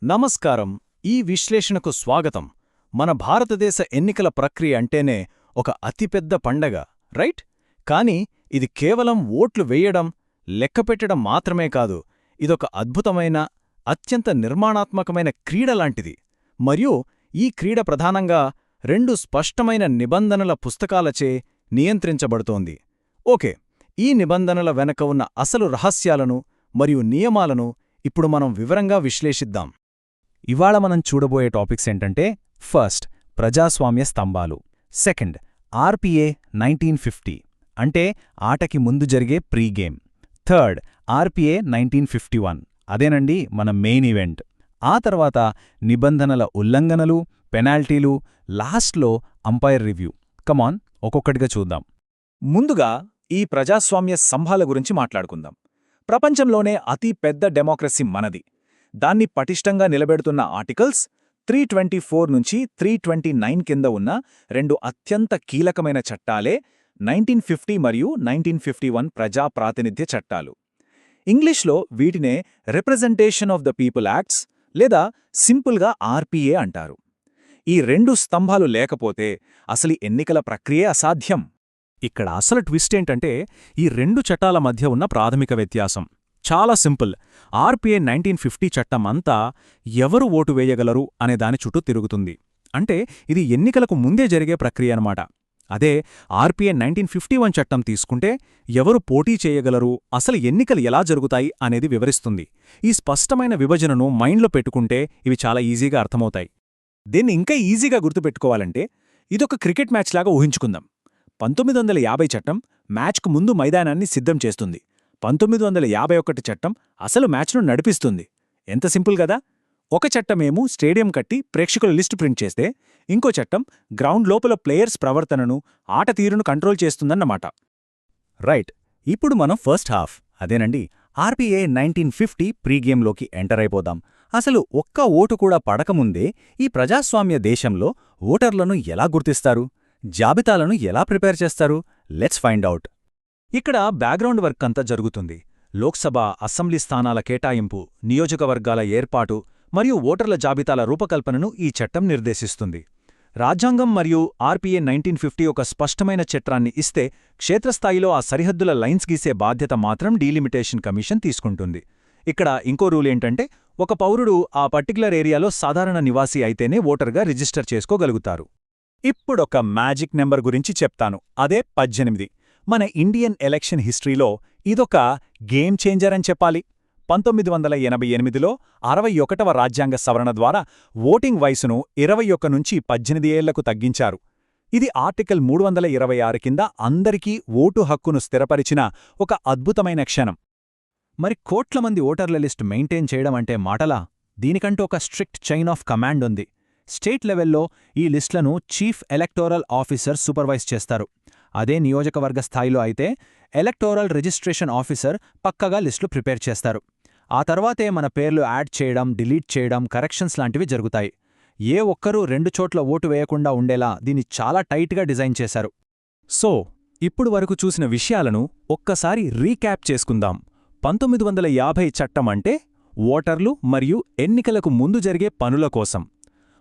నమస్కారం. ఈ విశ్లేషణకు స్వాగతం. మన భారతదేశ ఎన్నికల ప్రక్రియ అంటేనే ఒక అతిపెద్ద పండగ, రైట్? కానీ ఇది కేవలం ఓట్లు వేయడం, లెక్కపెట్టడం మాత్రమే కాదు. ఇదొక అద్భుతమైన, అత్యంత నిర్మాణాత్మకమైన క్రీడలాంటిది. మరియు ఈ క్రీడ ప్రధానంగా రెండు స్పష్టమైన నిబంధనల పుస్తకాలచే నియంత్రించబడుతోంది. ఓకే, ఈ నిబంధనల వెనక ఉన్న అసలు రహస్యాలను మరియు నియమాలను ఇప్పుడు మనం వివరంగా విశ్లేషిద్దాం. ఇవాళ మనం చూడబోయే టాపిక్స్ ఏంటంటే, ఫస్ట్ ప్రజాస్వామ్య స్తంభాలు, సెకండ్ ఆర్పీఏ 1950 అంటే ఆటకి ముందు జరిగే ప్రీగేమ్, థర్డ్ ఆర్పీఏ 1951 అదేనండి మన మెయిన్ ఈవెంట్, ఆ తర్వాత నిబంధనల ఉల్లంఘనలు, పెనాల్టీలు, లాస్ట్లో అంపైర్ రివ్యూ. కమాన్, ఒక్కొక్కటిగా చూద్దాం. ముందుగా ఈ ప్రజాస్వామ్య స్తంభాల గురించి మాట్లాడుకుందాం. ప్రపంచంలోనే అతి పెద్ద డెమోక్రసీ మనది. దాన్ని పటిష్టంగా నిలబెడుతున్న ఆర్టికల్స్ 324 నుంచి 329 కింద ఉన్న రెండు అత్యంత కీలకమైన చట్టాలే 1950 మరియు 1951 ప్రజా ప్రాతినిధ్య చట్టాలు. ఇంగ్లీష్లో వీటినే representation of the people acts లేదా సింపుల్గా ఆర్పీఏ అంటారు. ఈ రెండు స్తంభాలు లేకపోతే అసలు ఎన్నికల ప్రక్రియే అసాధ్యం. ఇక్కడ అసలు ట్విస్ట్ ఏంటంటే, ఈ రెండు చట్టాల మధ్య ఉన్న ప్రాథమిక వ్యత్యాసం చాలా సింపుల్. ఆర్పీఏ 1950 చట్టం అంతా ఎవరు ఓటు వేయగలరు అనే దాని చుట్టూ తిరుగుతుంది. అంటే ఇది ఎన్నికలకు ముందే జరిగే ప్రక్రియ అన్నమాట. అదే ఆర్పీఏ 1951 చట్టం తీసుకుంటే ఎవరు పోటీ చేయగలరు, అసలు ఎన్నికలు ఎలా జరుగుతాయి అనేది వివరిస్తుంది. ఈ స్పష్టమైన విభజనను మైండ్లో పెట్టుకుంటే ఇవి చాలా ఈజీగా అర్థమవుతాయి. దీన్ని ఇంకా ఈజీగా గుర్తుపెట్టుకోవాలంటే ఇదొక క్రికెట్ మ్యాచ్లాగా ఊహించుకుందాం. 1950 చట్టం మ్యాచ్కు ముందు మైదానాన్ని సిద్ధం చేస్తుంది. 1951 చట్టం అసలు మ్యాచ్ను నడిపిస్తుంది. ఎంత సింపుల్ గదా! ఒక చట్టమేమో స్టేడియం కట్టి ప్రేక్షకుల లిస్టు ప్రింట్ చేస్తే, ఇంకో చట్టం గ్రౌండ్ లోపల ప్లేయర్స్ ప్రవర్తనను, ఆట తీరును కంట్రోల్ చేస్తుందన్నమాట. రైట్. ఇప్పుడు మనం ఫస్ట్ హాఫ్, అదేనండి ఆర్పీఏ 1950 ప్రీగేమ్లోకి ఎంటర్ అయిపోదాం. అసలు ఒక్క ఓటు కూడా పడకముందే ఈ ప్రజాస్వామ్య దేశంలో ఓటర్లను ఎలా గుర్తిస్తారు, జాబితాలను ఎలా ప్రిపేర్ చేస్తారు? Let's find out. ఇక్కడ బ్యాక్గ్రౌండ్ వర్క్ అంతా జరుగుతుంది. లోక్సభ, అసెంబ్లీ స్థానాల కేటాయింపు, నియోజకవర్గాల ఏర్పాటు మరియు ఓటర్ల జాబితాల రూపకల్పనను ఈ చట్టం నిర్దేశిస్తుంది. రాజ్యాంగం మరియు ఆర్పీఏ 1950 ఒక స్పష్టమైన చట్రాన్ని ఇస్తే, క్షేత్రస్థాయిలో ఆ సరిహద్దుల లైన్స్ గీసే బాధ్యత మాత్రం డీలిమిటేషన్ కమిషన్ తీసుకుంటుంది. ఇక్కడ ఇంకో రూల్ ఏంటంటే, ఒక పౌరుడు ఆ పర్టికులర్ ఏరియాలో సాధారణ నివాసి అయితేనే ఓటర్గా రిజిస్టర్ చేసుకోగలుగుతారు. ఇప్పుడొక మ్యాజిక్ నెంబర్ గురించి చెప్తాను, అదే 18. మన ఇండియన్ ఎలక్షన్ హిస్టరీలో ఇదొక గేమ్ చేంజర్ అని చెప్పాలి. 1988లో 61వ రాజ్యాంగ సవరణ ద్వారా ఓటింగ్ వయసును 21 నుంచి 18 ఏళ్లకు తగ్గించారు. ఇది ఆర్టికల్ 326 కింద అందరికీ ఓటు హక్కును స్థిరపరిచిన ఒక అద్భుతమైన క్షణం. మరి కోట్ల మంది ఓటర్ల లిస్ట్ మెయింటైన్ చేయడం అంటే మాటలా? దీనికంటూ ఒక స్ట్రిక్ట్ చైన్ ఆఫ్ కమాండ్ ఉంది. స్టేట్ లెవెల్లో ఈ లిస్టులను చీఫ్ ఎలక్టోరల్ ఆఫీసర్ సూపర్వైజ్ చేస్తారు. అదే నియోజకవర్గ స్థాయిలో అయితే ఎలక్టోరల్ రిజిస్ట్రేషన్ ఆఫీసర్ పక్కగా లిస్టులు ప్రిపేర్ చేస్తారు. ఆ తర్వాతే మన పేర్లు యాడ్ చేయడం, డిలీట్ చేయడం, కరెక్షన్స్ లాంటివి జరుగుతాయి. ఏ ఒక్కరూ రెండు చోట్ల ఓటు వేయకుండా ఉండేలా దీన్ని చాలా టైట్గా డిజైన్ చేశారు. సో, ఇప్పుడు వరకు చూసిన విషయాలను ఒక్కసారి రీక్యాప్ చేసుకుందాం. 1950 చట్టం అంటే ఓటర్లు మరియు ఎన్నికలకు ముందు జరిగే పనుల కోసం.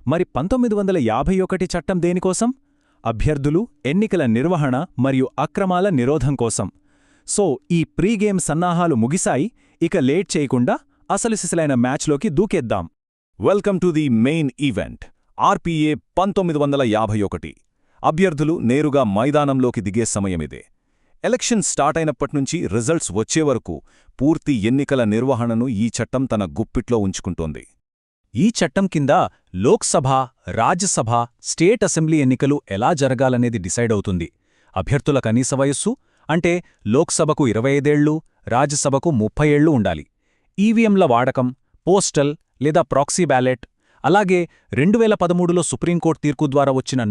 మరి 1951 చట్టం దేనికోసం? అభ్యర్థులు, ఎన్నికల నిర్వహణ మరియు అక్రమాల నిరోధం కోసం. సో, ఈ ప్రీగేమ్ సన్నాహాలు ముగిశాయి. ఇక లేట్ చేయకుండా అసలు సిసలైన మ్యాచ్లోకి దూకేద్దాం. Welcome to the main event, RPA 1951. అభ్యర్థులు నేరుగా మైదానంలోకి దిగే సమయమిదే. ఎలక్షన్ స్టార్ట్ అయినప్పట్నుంచి రిజల్ట్స్ వచ్చే వరకు పూర్తి ఎన్నికల నిర్వహణను ఈ చట్టం తన గుప్పిట్లో ఉంచుకుంటోంది. ఈ చట్టం కింద లోక్సభ, రాజ్యసభ, స్టేట్ అసెంబ్లీ ఎన్నికలు ఎలా జరగాలనేది డిసైడ్ అవుతుంది. అభ్యర్థుల కనీస వయస్సు అంటే లోక్సభకు 25 ఏళ్లు, రాజ్యసభకు 30 ఏళ్లు ఉండాలి. ఈవీఎంల వాడకం, పోస్టల్ లేదా ప్రాక్సీ బ్యాలెట్, అలాగే 2013లో సుప్రీంకోర్టు తీర్పు ద్వారా వచ్చిన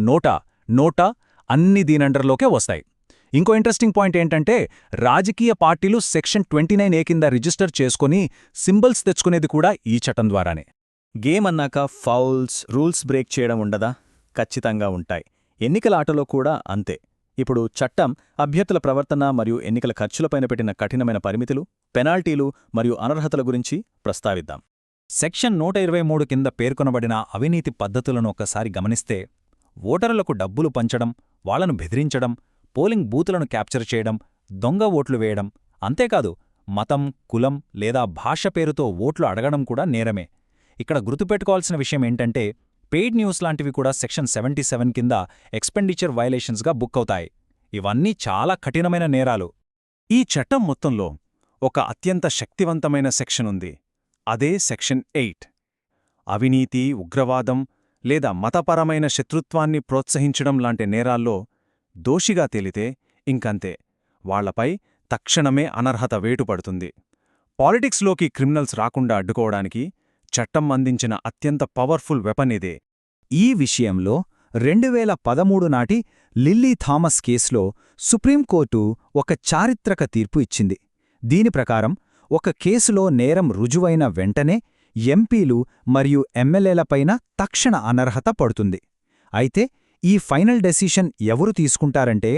నోటా అన్ని దీనండర్లోకే వస్తాయి. ఇంకో ఇంట్రెస్టింగ్ పాయింట్ ఏంటంటే, రాజకీయ పార్టీలు సెక్షన్ 29A కింద రిజిస్టర్ చేసుకుని సింబల్స్ తెచ్చుకునేది కూడా ఈ చట్టం ద్వారానే. గేమ్ అన్నాక ఫౌల్స్, రూల్స్ బ్రేక్ చేయడం ఉండదా? ఖచ్చితంగా ఉంటాయి. ఎన్నికల ఆటలో కూడా అంతే. ఇప్పుడు చట్టం అభ్యర్థుల ప్రవర్తన మరియు ఎన్నికల ఖర్చులపైన పెట్టిన కఠినమైన పరిమితులు, పెనాల్టీలు మరియు అనర్హతల గురించి ప్రస్తావిద్దాం. సెక్షన్ 123 కింద పేర్కొనబడిన అవినీతి పద్ధతులను ఒక్కసారి గమనిస్తే, ఓటరులకు డబ్బులు పంచడం, వాళ్లను బెదిరించడం, పోలింగ్ బూతులను క్యాప్చర్ చేయడం, దొంగ ఓట్లు వేయడం, అంతేకాదు మతం, కులం లేదా భాష పేరుతో ఓట్లు అడగడం కూడా నేరమే. ఇక్కడ గుర్తుపెట్టుకోవాల్సిన విషయమేంటంటే, పెయిడ్ న్యూస్ లాంటివి కూడా సెక్షన్ 77 కింద ఎక్స్పెండిచర్ వయలేషన్స్గా బుక్ అవుతాయి. ఇవన్నీ చాలా కఠినమైన నేరాలు. ఈ చట్టం మొత్తంలో ఒక అత్యంత శక్తివంతమైన సెక్షన్ ఉంది. అదే సెక్షన్ 8. అవినీతి, ఉగ్రవాదం లేదా మతపరమైన శత్రుత్వాన్ని ప్రోత్సహించడం లాంటి నేరాల్లో దోషిగా తేలితే ఇంకంతే, వాళ్లపై తక్షణమే అనర్హత వేటు పడుతుంది. పాలిటిక్స్లోకి క్రిమినల్స్ రాకుండా అడ్డుకోవడానికి చట్టం అందించిన అత్యంత పవర్ఫుల్ వెపన్ ఇదే. ఈ విషయంలో 2013 నాటి లిల్లీ థామస్ కేసులో సుప్రీంకోర్టు ఒక చారిత్రక తీర్పు ఇచ్చింది. దీని ప్రకారం ఒక కేసులో నేరం రుజువైన వెంటనే ఎంపీలు మరియు ఎమ్మెల్యేలపైన తక్షణ అనర్హత పడుతుంది. అయితే ఈ ఫైనల్ డెసిషన్ ఎవరు తీసుకుంటారంటే,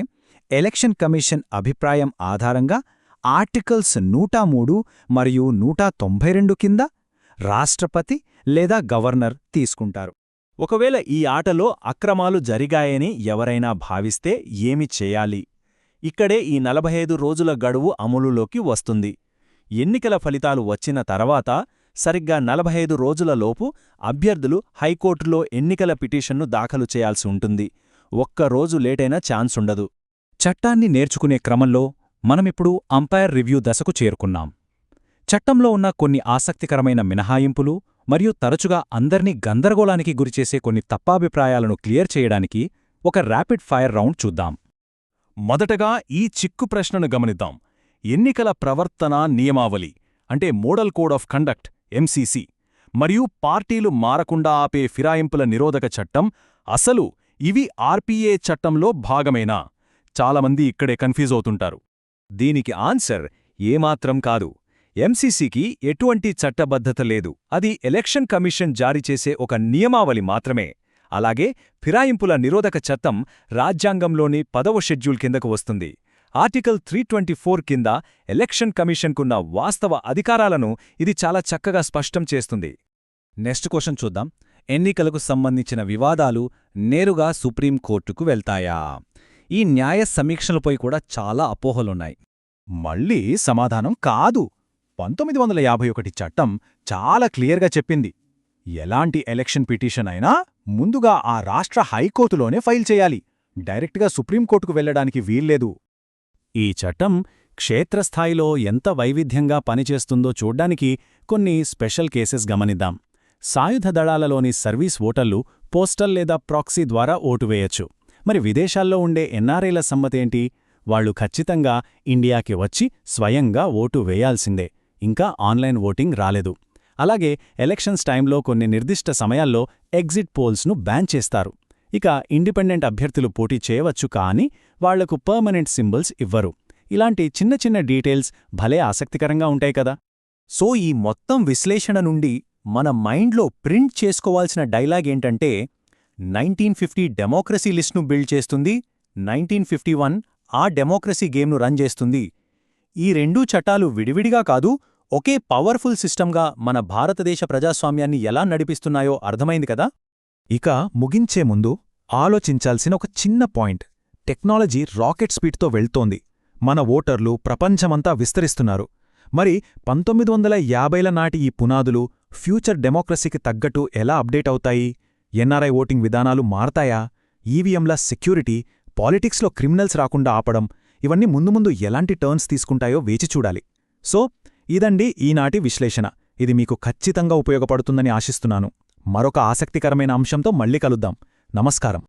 ఎలక్షన్ కమిషన్ అభిప్రాయం ఆధారంగా ఆర్టికల్స్ 103 మరియు 192 కింద రాష్ట్రపతి లేదా గవర్నర్ తీసుకుంటారు. ఒకవేళ ఈ ఆటలో అక్రమాలు జరిగాయని ఎవరైనా భావిస్తే ఏమి చేయాలి? ఇక్కడే ఈ 45 రోజుల గడువు అమలులోకి వస్తుంది. ఎన్నికల ఫలితాలు వచ్చిన తర్వాత సరిగ్గా 45 రోజులలోపు అభ్యర్థులు హైకోర్టులో ఎన్నికల పిటిషన్ను దాఖలు చేయాల్సి ఉంటుంది. ఒక్కరోజు లేటైనా ఛాన్స్ ఉండదు. చట్టాన్ని నేర్చుకునే క్రమంలో మనమిప్పుడు అంపైర్ రివ్యూ దశకు చేరుకున్నాం. చట్టంలో ఉన్న కొన్ని ఆసక్తికరమైన మినహాయింపులు మరియు తరచుగా అందర్నీ గందరగోళానికి గురిచేసే కొన్ని తప్పాభిప్రాయాలను క్లియర్ చేయడానికి ఒక ర్యాపిడ్ ఫైర్ రౌండ్ చూద్దాం. మొదటగా ఈ చిక్కు ప్రశ్నను గమనిద్దాం. ఎన్నికల ప్రవర్తన నియమావళి అంటే model code of conduct MCC మరియు పార్టీలు మారకుండా ఆపే ఫిరాయింపుల నిరోధక చట్టం, అసలు ఇవి ఆర్పీఏ చట్టంలో భాగమేనా? చాలామంది ఇక్కడే కన్ఫ్యూజ్ అవుతుంటారు. దీనికి ఆన్సర్ ఏమాత్రం కాదు. ఎంసీసీకి ఎటువంటి చట్టబద్ధత లేదు. అది ఎలక్షన్ కమిషన్ జారీ చేసే ఒక నియమావళి మాత్రమే. అలాగే ఫిరాయింపుల నిరోధక చట్టం రాజ్యాంగంలోని 10వ షెడ్యూల్ కిందకు వస్తుంది. ఆర్టికల్ 324 కింద ఎలక్షన్ కమిషన్కున్న వాస్తవ అధికారాలను ఇది చాలా చక్కగా స్పష్టం చేస్తుంది. నెక్స్ట్ క్వశ్చన్ చూద్దాం. ఎన్నికలకు సంబంధించిన వివాదాలు నేరుగా సుప్రీంకోర్టుకు వెళ్తాయా? ఈ న్యాయ సమీక్షలపై కూడా చాలా అపోహలున్నాయి. మళ్ళీ సమాధానం కాదు. 1951 చట్టం చాలా క్లియర్గా చెప్పింది, ఎలాంటి ఎలక్షన్ పిటిషన్ అయినా ముందుగా ఆ రాష్ట్ర హైకోర్టులోనే ఫైల్ చేయాలి. డైరెక్ట్గా సుప్రీంకోర్టుకు వెళ్లడానికి వీల్లేదు. ఈ చట్టం క్షేత్రస్థాయిలో ఎంత వైవిధ్యంగా పనిచేస్తుందో చూడ్డానికి కొన్ని స్పెషల్ కేసెస్ గమనిద్దాం. సాయుధ దళాలలోని సర్వీస్ ఓటర్లు పోస్టల్ లేదా ప్రాక్సీ ద్వారా ఓటు వేయొచ్చు. మరి విదేశాల్లో ఉండే ఎన్ఆర్ఐల సమ్మతేంటి? వాళ్లు ఖచ్చితంగా ఇండియాకి వచ్చి స్వయంగా ఓటు వేయాల్సిందే. ఇంకా ఆన్లైన్ ఓటింగ్ రాలేదు. అలాగే ఎలక్షన్స్ టైంలో కొన్ని నిర్దిష్ట సమయాల్లో ఎగ్జిట్ పోల్స్ను బ్యాన్ చేస్తారు. ఇక ఇండిపెండెంట్ అభ్యర్థులు పోటీ చేయవచ్చు, కానీ వాళ్లకు పర్మనెంట్ సింబల్స్ ఇవ్వరు. ఇలాంటి చిన్న చిన్న డీటెయిల్స్ భలే ఆసక్తికరంగా ఉంటాయి కదా. సో ఈ మొత్తం విశ్లేషణ నుండి మన మైండ్లో ప్రింట్ చేసుకోవాల్సిన డైలాగ్ ఏంటంటే, 1950 డెమోక్రసీ లిస్ట్ను బిల్డ్ చేస్తుంది, 1951 ఆ డెమోక్రసీ గేమ్ను రన్ చేస్తుంది. ఈ రెండూ చట్టాలు విడివిడిగా కాదు, ఒకే పవర్ఫుల్ సిస్టమ్గా మన భారతదేశ ప్రజాస్వామ్యాన్ని ఎలా నడిపిస్తున్నాయో అర్థమైంది కదా. ఇక ముగించే ముందు ఆలోచించాల్సిన ఒక చిన్న పాయింట్. టెక్నాలజీ రాకెట్ స్పీడ్తో వెళ్తోంది. మన ఓటర్లు ప్రపంచమంతా విస్తరిస్తున్నారు. మరి 1950ల నాటి ఈ పునాదులు ఫ్యూచర్ డెమోక్రసీకి తగ్గట్టు ఎలా అప్డేట్ అవుతాయి? ఎన్ఆర్ఐ ఓటింగ్ విధానాలు మారతాయా? ఈవీఎంల సెక్యూరిటీ, పాలిటిక్స్లో క్రిమినల్స్ రాకుండా ఆపడం, ఇవన్నీ ముందు ముందు ఎలాంటి టర్న్స్ తీసుకుంటాయో వేచి చూడాలి. సో ఇదండి ఈనాటి విశ్లేషణ. ఇది మీకు ఖచ్చితంగా ఉపయోగపడుతుందని ఆశిస్తున్నాను. మరొక ఆసక్తికరమైన అంశంతో మళ్ళీ కలుద్దాం. నమస్కారం.